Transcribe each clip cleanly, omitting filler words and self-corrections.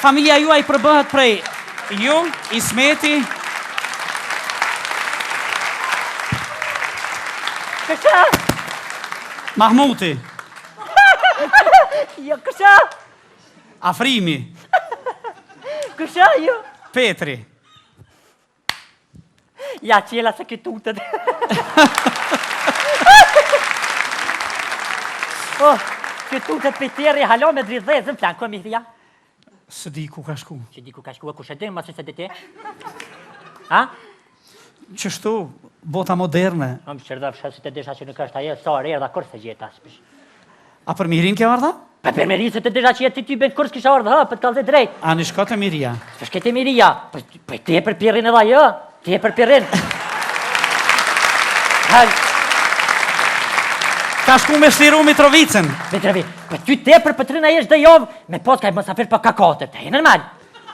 familja juaj përbëhet prej ju, Ismeti, Kësha? Mahmuti, Jo, kësha? Afrimi, Kësha, jo? Petri. Ja, qela se këtutet. Këtutet për tjeri, halo me dridhezën, flanë, ku e mihria? Së di ku ka shku. Që di ku ka shku, ku shetim, ma që se dhe te? Ha? Qështu, bota moderne. Më shërdha fshë, si të desha që nuk është aje, sa re, edhe kërë se gjeta. A për mirin ke ardha? Për për meri, se të desha që jetë ty bënë kërës kisha ardha, për të kalë dhe drejt. A në shko të miria? Për shkete miria, për te për pirin edhe ajo, te për pirin. Ka shku me shliru Mitrovicën. Për ty te për pëtrina jesh dhe jovë, me pos ka i mësafir për kakatët, e normal.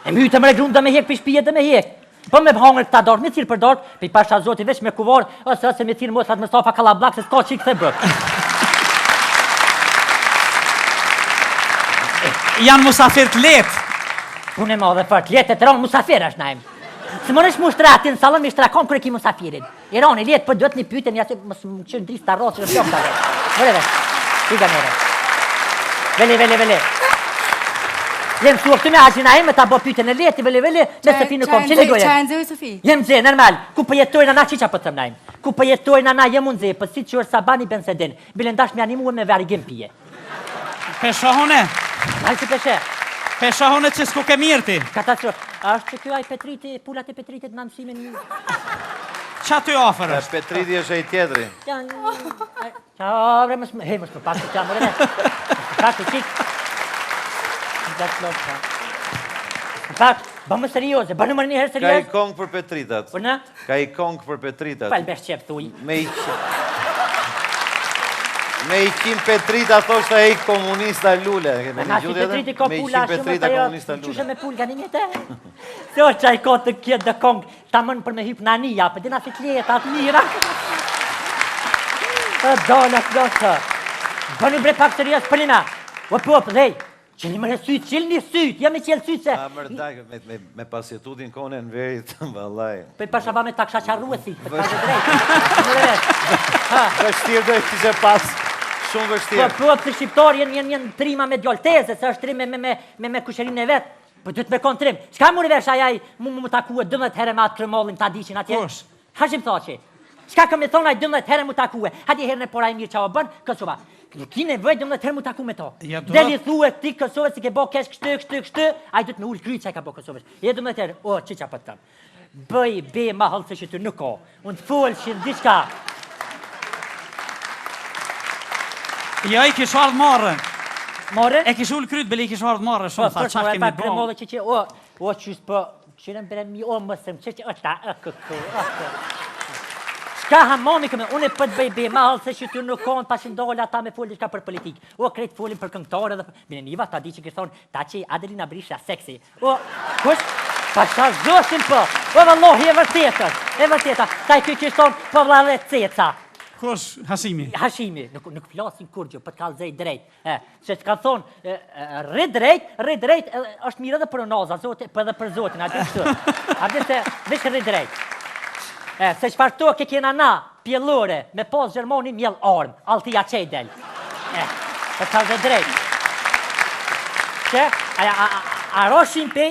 E mytë më regrun dhe me hek, për shpijet dhe me hek. Po me hangër këta dorë, me cilë për dorë, për i pasha zoti veç me kuvarë, ose me cilë mosat Mustafa Kalablak, se s'ka qikë se bërë. Janë musafir të letë. Unë e ma dhe për të letë të ronë musafir është najmë. Se më nësh mushtratin, salon mi shtrakon kërë ki musafirin. I ronë, i letë për duhet një pyten, ja se më qënë drisë të arrosë, që në pjom të arre. Vëre, tiga mere. Vele. Jem su oftë me haqina e me ta bo pyten e leti, vele, me se fi në kom, që le gojë? Qa e nëzëj, Sofi? Jem dze, normal, ku përjetojnë ana qiqa për të mnajmë? Ku përjetojnë ana jem unë dze, për si që është Sabani Bensedin, bile ndash me animu me varigim pije. Peshahone, Malë si peshe, peshahone që s'ku ke mirë ti. katastrof, është që kjo aj Petriti, pullat e Petritit në mësimin një... Qa ty ofër është? Petriti është e tjetëri. Qa, bre, mos më pak të qa, më rene. Pak të qik. Pak, bëmë serioze, bënë më një herë Ka i serioze. kongë për Petritat. Për në? Ka i kongë për Petritat. Pal besh qep thuj. Me i qim Petrita thoshtë e i komunista Lule. Na si Petriti ka Me i pula qim shumë Petrita të jo, komunista qushe Lule. me pul nga një mjetë. Se o qaj ka të kjetë dhe kongë, ta mënë për me hypë në anija, për dina si kleta atë mira. Dona klotë. Bëni bre pak serios, pëllina. O pop, dhej, qëllë më sytë, qëllë një sytë, jam e qëllë sytë se... A mërdaj, me pasjetutin kone në verit, vallaj. Për pasha ba me taksha qarruesi, për ka dhe drejt. Vështirë do e kishe pas, shumë vështirë. Po, të shqiptarë jenë trima me djolteze, se është trim me kusherin e vetë. Po dhëtë me konë trim. Shka mu rivesh ajaj mu takue 12 herë me atë kremallin ta dishin atje? Kush? Hashim thaci. Shka këmë thonë aj 12 herë mu takue? Hadi herë në pora i mirë qa o bënë, Kosova. Ki nevoj 12 herë mu taku me to. Deli thue ti Kosovës si ke bo kesh kështu, aj dhëtë me ullë kryt që ka bo Kosovës. Je 12 herë, o, që qa për tëmë. Bëj, be ma hëllë se që të nuk o. Unë të folë që në diçka. Ja, i kish ardhë marrë. More? E kish ullë kryt, bele i kish ardhë marrë shumë, tha qak kemi bo. O, qys për, qërën bere mi, o, mësëm, që ëta, Shka hamami këme, unë e pëtë bëj ma halë se që të nuk konë, pashin dollë ata me folë diçka për politikë. O, kretë folin për këngtare dhe... Mine Niva, ta di që kërë thonë, ta që Adelina Brisha seksi. O, kush? Pasha zoshin për, o, vëllohi e vërteta, ta i kërë thonë, për vlave ceca. Kush, Hashimi? Hashimi, nuk flasin kur gjë, për të kalë zej drejt. Se të kanë thonë, rri drejt, është mirë edhe për noza, për edhe për zotin, ati kështu. Ati se, vesh rri drejt. Se qëfar to ke kena na, pjellore, me pas Gjermoni mjell armë, altia qejdel. Për të kalë zej drejt. Se, aroshin pej,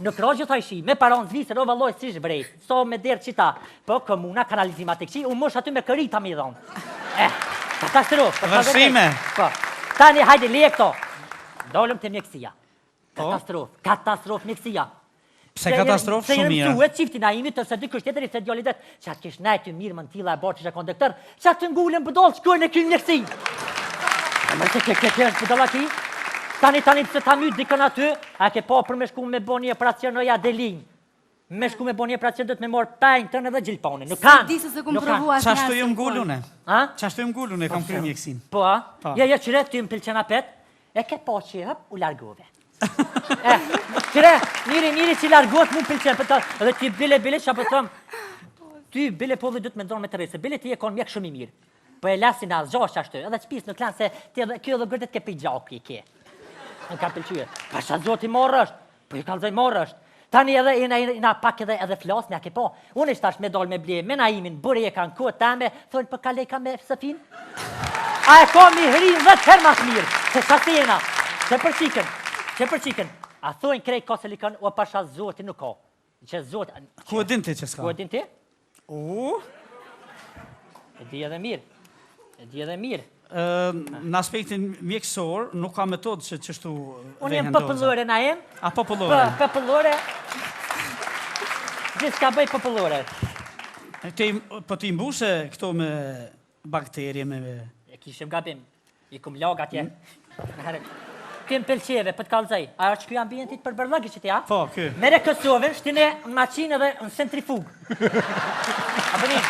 nuk rogjo të ishi, me paron zvisër, o vëlloj si shbrej, so me derë qita, po komuna kanalizimat e këqi, u mosh aty me kërita mi dhonë. Katastrof. Vërshime. Po, tani hajde le këto, dollëm të mjekësia. Katastrof mjekësia. Pse katastrof shumë mirë? Se jërëm suet qifti na imi të së dy kështetëri se djolidet, që atë kish najtë mirë më në tila e barë që shë kondektor, që atë të ngullën bëdollë shkojnë e kënë mjekësi. Më se ke është bëdolla ki? Tani pëse ta mytë dikën aty, a ke po për me shku me bo një operacion në Adelin. Me shku me bo një operacion dhe të me morë pejnë tërnë edhe gjilpone. Nuk kanë. Se di se kumë provu asë Qashtu ju mgullune? Qashtu ju mgullune, kam kry mjekësin. Po, ja qire, ty më pilqen apet, e ke po që hëp, u largove. Qire, njëri që largot mu më pilqen, edhe ty bile që apë thëmë, ty bile po dhe du të me ndonë me të rejse, bile ti e konë mjek shumë i mirë. Po e lasin as gjosh ashtu, edhe që pisë në klanë se kjo dhe gërdet ke pe gjakri ke. Më ka pëlqyer. Pasha zoti morë është. Po i kallzoj morë është. Tani edhe ina pak edhe flas me a ke po. Unë ishtash me dal me ble, me naimin, bërë e kanë kohë tame, thonë për kalej ka me Safin. A e ka mi hri 10 herë mas mirë. Se sasena, që për qiken. A thonë krej ka se likën, o pasha zoti nuk ka. Që zoti... Ku e din ti që s'ka? Ku e din ti? O, E di edhe mirë. në aspektin mjekësor, nuk ka metodë që qështu Unë jem popullore na jem. A popullore? Popullore. Gjithë ka bëj popullore. Po ti mbushe këto me bakterje, me... E kishim gabim. I kum lag atje. Kim pëlqeve, për të kalzaj. A është kjo ambientit për bërlëgë që ti, a? Po, ky. Mere Kosovën, shtine në maqinë dhe në centrifug. A bënin?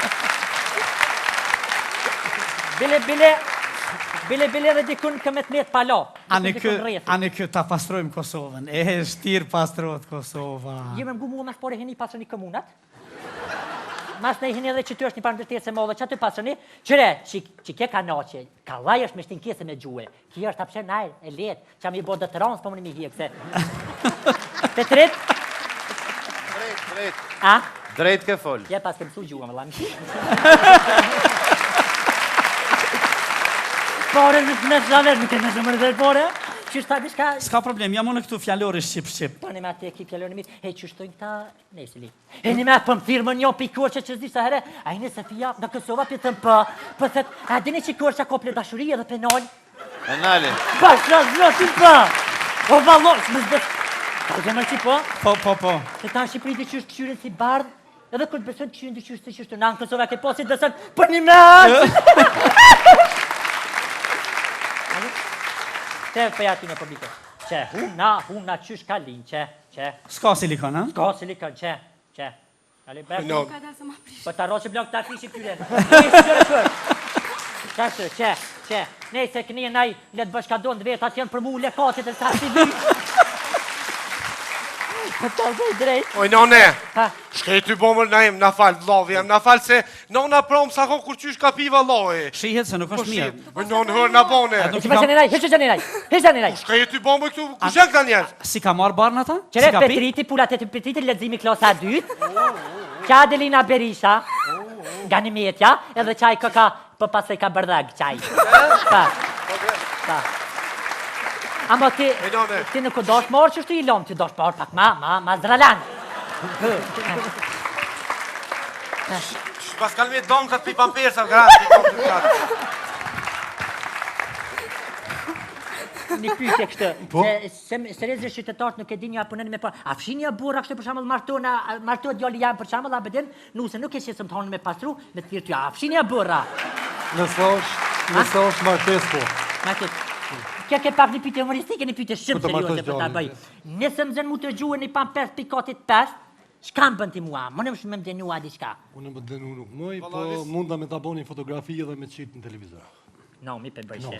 Bile dhe dikun këmet met pala. Ane kë ta pastrojmë Kosovën. E shtirë pastrojët Kosova. Jemi më gumu mas pore hini pasroni komunat. Mas ne hini edhe që ty është një parëndërtet se modhe që aty pasroni. Qëre, që kje ka naqe, ka laj është me shtin kese me gjuhe. Kje është apshe najrë, e letë, që mi bo dhe të ranë, s'po më në mi hjekse. Petrit? Drejt. A? Drejt ke fol. Je pas ke mësu gjuhe, më lamë. Pore në shaver, nuk e në shumë rëzër pore. Qështë ta dishka... S'ka problem, jam unë këtu fjallori shqip. Po në me atë ekip fjallori mirë, hej që shtojnë këta nesili. E në me atë për më thirë më një pikur që zdi sa herë, a i në Sofia në Kosova për të më për thët, a dini që kur që ka ple dashurie dhe penal? Penali. Pa, shrazotin pa! O valor, shmë zbët... Ta u gjemër që po? Po. Se ta në Shqipëri të qysh të qyrin si bardh, edhe kërë beson të qyrin të qysh të qysh të në Kosova ke po si të dësën për një mërë! Te për jati në publike. Që, huna, qysh ka linë, që. S'ka silikon, ha? S'ka silikon, që. Ali bërë. No. Po ta roqë blok të afishi këtyre. Qërë kërë. Qashtë, që. Nej se këni e naj, le të bashkadon të vetë atë jenë për mu lekatit e sa si dy. Po ta dhej drejt. Oj, nane, Ha, shkej ty bomër na jem, na falë, vlovi jem, na falë se nona promë sa ko kur qysh ka piva loje. Shihet se nuk është mirë. Oj, nonë hërë na bone. e që përshë një naj, hështë që një naj. Shkej ty bomër këtu, ku shenë këta njerë? Si ka marrë barën ata? Qere Si ka pi? Petriti, pulat e të Petriti, ledzimi klasa 2. Qa Adelina Berisha, Ganimetja, edhe qaj këka, për pasaj ka bërdag, qaj. Ta. Amo ti nuk o dosh marë që shtu i lomë, ti dosh parë pak ma zralan. Pas kalme donë këtë pi pampersa, gratë. Një pyetje kështë, se rezë qytetarët nuk e din një apunën me parë. A fshinja burra kështë për shamëll martohet djali jam për shamëll, a bedin, nuse nuk e që së më thonë me pastru, me të thirë ty, a fshinja burra. Nëse është martes po. Kja ke pak një pyetje humoristike, një pyetje shumë serioze për ta bëj. Nëse më zënë mu të gjuhë një pampers pikatit 5, shka më bënd ti mua? Më nëmë shumë më denua diçka. Unë më denu nuk mëj, po munda me ta boni fotografi edhe me të qitë në televizor. No, mi për bëjshë. Po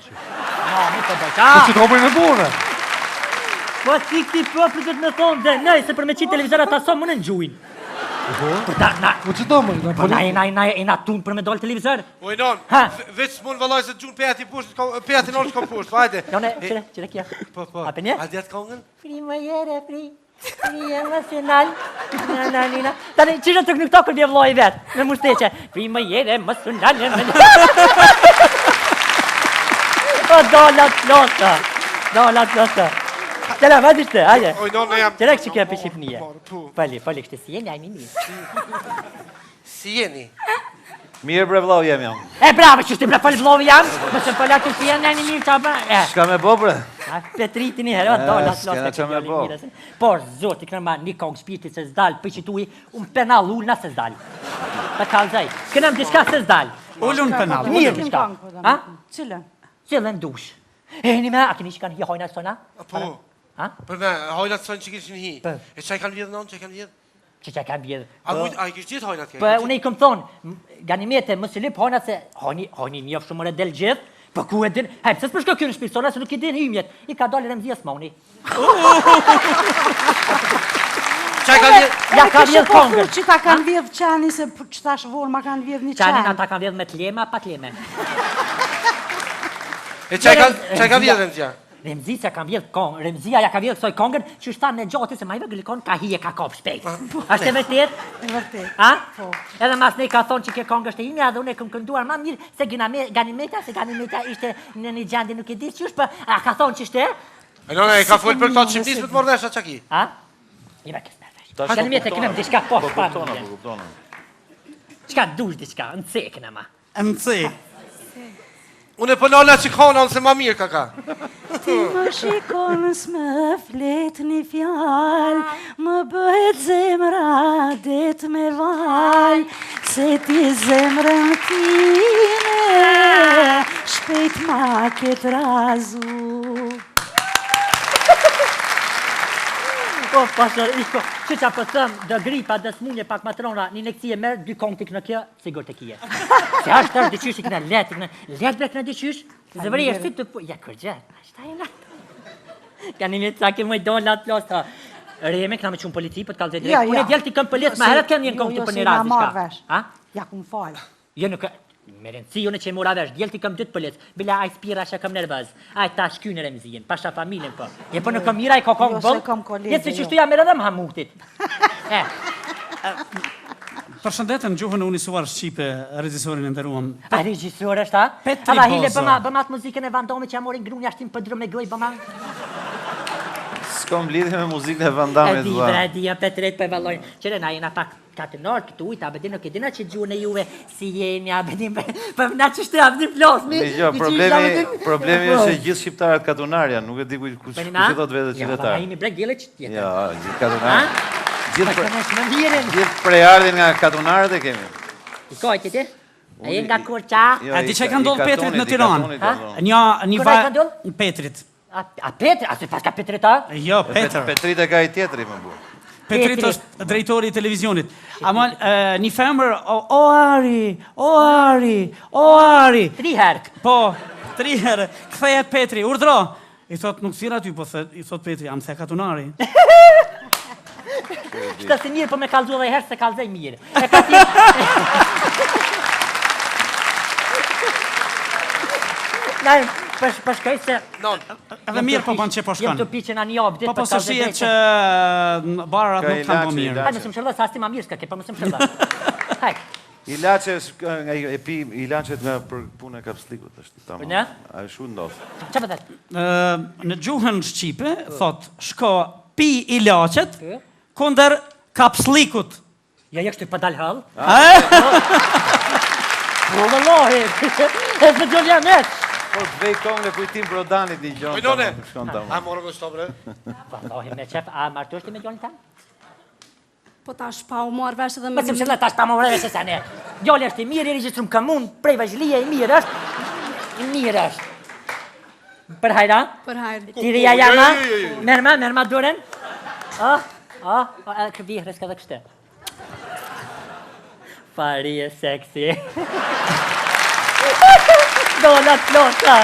që të bëjnë e bune? Po si këti popli këtë me thonë dhe nej, se për me qitë televizor ata sa më në gjuhin. Po që të mëj? Po na tunë për me dollë televizor. Oj, nonë, Ha. veç mund vëllaj se gjunë pejati pushtë, pejati nërë shko pushtë, vajte. Jone, qire kja. Po. A për një? A djetë kongën? Fri më jere, fri emocional. Nina. Tani, qire të kënë këto kërë bje vloj vetë, me mushteqe. Fri më jere emocional. O, dolat losa. Qëra, ma dishte, aje. Oj, nonë, jam... Qëra që kja për Shqipnije. Po. Fali, kështë si jeni, ajmi një. Si jeni? Mirë bre vlau jam. E bravo, që shtë bre fali vlovi jam, më se fali atë si jeni, ajmi një qa ba. Shka me bo bre? Petriti një herë, dolat s'kena losa. qa me bo. Por, zoti, këna ma një kongë shpirti se zdal, për që tuji, unë penal ullë na se zdal. Ta kalzaj, këna më dishka se zdal. Ullun penal. Mirë dishka. Ha? Cilën? Cilën dush. E një me, a keni që kanë hi hojna sona? Po. Ha? Për me, hojnat sënë që kishin hi. Po. E qaj kanë vjedhë nonë, qaj kanë vjedhë? Që që kanë bjedhë. A i kishë gjithë hojnat Po, unë i këmë thonë, ganimete, më së lip hojnat se hojni njëfë shumë më del gjithë, po ku e din, hajë, pëse s'përshko kjo në shpirësona, se nuk i din hymjet, i ka dalë remzjes ma unë. Qaj kanë vjedhë? Ja ka vjedhë kongën. Që ta kanë vjedhë qani, se që ta shvorë ma kanë vjedhë një Qanin qani. ata kanë vjedhë me t'leme, pa t'leme. E qaj kanë vjedhë në tja? Remzia ka vjedh kong, Remzia ja ka vjedh kësoj kongën, që shta në gjati se ma i vëglikon ka hije ka kop shpejt. Ashtë e vërtet? Vërtet. A? Po. Edhe mas ne ka thonë që ke kongë është e imja dhe unë e këm kënduar ma mirë se Ganimeta ishte në një gjandi nuk e di që është, për a ka thonë që ishte? E nona, e ka folë për këta qimnis me të mordesha që ki? A? Ima kësë mërvesh. Ganimeta kënëm diçka po shpanë. Qka dush diçka, në cekën ama. MC. Unë e pëllala që kona, unë se ma mirë kaka. Ti më shikon s'më flet një fjal, më bëhet zemra det me val, se ti zemrën time, shpejt ma ket razu. Po, pasër, që qa për thëmë, dë gripa, dë smunje, pak matrona, një lekci e merë, 2 kong t'i kënë kjo, sigur të kije. Se ashtë është dyqysh i kënë letë, letë bre kënë dyqysh, zëvëri e shtë të po, ja kërgje, ashtë e latë. Ka një të sake më i donë latë plos, ta. Reme, këna me qunë politi, për të kalë të drejtë. Unë e djellë t'i këm pëllet, ma herët kem një në kong të për një razë, shka. Ja ku më falë. Jo nuk, me rëndësi, unë që e mura vesh, djellë t'i këm 2 pëllet, bila aj spira që kam nervëz, aj ta shkynë Remzien, pasha familjen po. Je për në kam mira i ka kongë Jo, se bëllë, kam kolegë, jetë se jo. qështu jam e rëdhëm hamutit. Përshëndetën gjuhën unisuar Shqipe, regjisorin e nderuam. A regjisor është, a? Petri Aba hile Bozo. bëma atë muzikën e Vandamit që ja morin grunë jashtim për drëm e goj, bëma... S'kom lidhje me muzikën e Vandamit, E di, bre, di, ja Petret për vallojnë. Qëre na jena pak katënor këtu ujtë, a bedin nuk e dina që gjuhën e juve si jeni, a bedin për na që shte, a bedin plasmi. Problemi është që gjithë shqiptarët katunarja, nuk e di ku që thot vete Ja, qytetar. jemi brek djele që tjetër. Ja, gjithë katunarë. Gjithë Gjithë prejardin nga katunarët e kemi. I kojtë ti? A je nga Kurqa? A di që ka ndodhë Petrit në Tiranë? Një Kur ai ka ndodhë? Petrit. A Petri? A se pas ka Petrit, a? Jo, Petr. Petrit e ka i tjetëri më bu. Petrit Petri. është drejtori i televizionit. Ama një femër, o Ari, o Ari, o Ari. 3 herë. Po, 3 herë, kthehet Petri, urdhro. I thot, nuk thirr aty, po i thot Petri, am the katunari. Shka si mirë, po me kalzu dhe herë se kalzej mirë. E ka si... Najmë, për shkaj se... Edhe mirë po banë që po Jem shkon. të piqen a një obë ditë Po po për se kalzej shihet drejtë. që barat Ka nuk kanë po ilaçe, mirë. Hajde, mësë më shëllë, sa asti ma mirë s'ka ke, po mësë më shëllë. Hajde. E pi ilaçet nga për punë e kapslikut është tamam. Ne? A shu ndodh. Qa për dhe? Në gjuhën shqipe thot shko pi ilaçet kundër kapslikut. Ja jeshtë të pëdal hëllë. Po Në lohi, e së gjëllë jam etë. Po të vej kongë e kujtim Brodanit një gjonë. Ojnone, Shkon tamam. a morë me shto bre? Lohi me qef, a martoshti me gjallin tamë? Po tash pa u marrë vesh edhe me... Mësë më shëllë, tash pa më vreve se sa ne. Gjallë është i mirë, i registrum këmun, prej vazhlia i mirë është. I mirë është. Për hajra? Për hajrë. Tiria jama? Merma duren? Këvih, reska dhe kështë. Fari e seksi. Donat plota.